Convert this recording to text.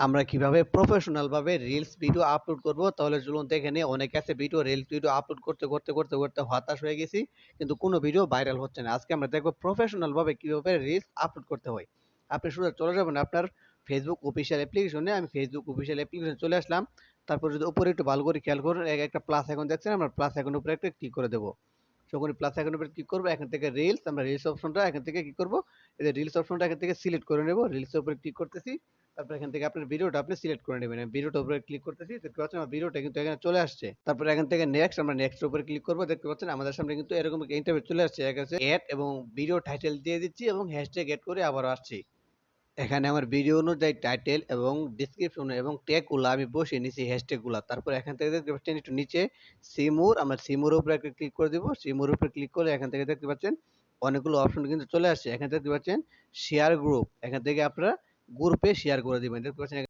আমরা কিভাবে প্রফেশনাল ভাবে রিলস ভিডিও আপলোড করব, তাহলে চলুন দেখে নিই। অনেকে আছে রিলস ভিডিও আপলোড করতে হতাশ হয়ে গেছি, কিন্তু কোনো ভিডিও ভাইরাল হচ্ছে না। আজকে আমরা দেখব প্রফেশনাল ভাবে কিভাবে রিলস আপলোড করতে হয়। আপনি শুধু চলে যাবেন আপনার ফেসবুক অফিসিয়াল অ্যাপ্লিকেশনে। আমি ফেসবুক অফিসিয়াল অ্যাপ্লিকেশনে চলে আসলাম। তারপর যদি উপরে একটু ভালো করে খেয়াল করুন, একটা প্লাস আইকন দেখছেন, আমরা প্লাস আইকনের উপরে একটা ক্লিক করে দেব। যখনই প্লাস আইকনের উপরে ক্লিক করব, এখান থেকে রিলস, আমরা রিলস অপশনটা এখান থেকে কি করব, এই যে রিলস অপশনটা এখান থেকে সিলেক্ট করে নেব। রিলস এর উপরে ক্লিক করতেছি। তারপর এখান থেকে আপনার ভিডিওটা আপনি সিলেক্ট করে নেবেন। আমি ভিডিওটার উপরে ক্লিক করতেছি, দেখতে পাচ্ছেন আমার ভিডিওটা কিন্তু এখানে চলে আসছে। তারপর এখান থেকে নেক্সট, আমরা নেক্সট এর উপরে ক্লিক করব। দেখতে পাচ্ছেন আমাদের সামনে কিন্তু এরকম একটা ইন্টারফেস চলে আসছে। এখানে এড এবং ভিডিও টাইটেল দিয়ে দিচ্ছি এবং হ্যাশট্যাগ এড করে আবার আসছি। এখানে আমার ভিডিও অনুযায়ী টাইটেল এবং ডেসক্রিপশন এবং ট্যাগ গুলো আমি বসিয়ে নিছি, হ্যাশট্যাগ গুলা। তারপর এখান থেকে দেখতে পাচ্ছেন একটু নিচে সিমুর, আমরা সিমুর উপরে একটা ক্লিক করে দিব। সিমুর উপরে ক্লিক করলে এখান থেকে দেখতে পাচ্ছেন অনেকগুলো অপশন কিন্তু চলে আসছে। এখানে দেখতে পাচ্ছেন শেয়ার গ্রুপ, এখান থেকে আপনারা গ্রুপে শেয়ার করে দিবেন। দেখতে পাচ্ছেন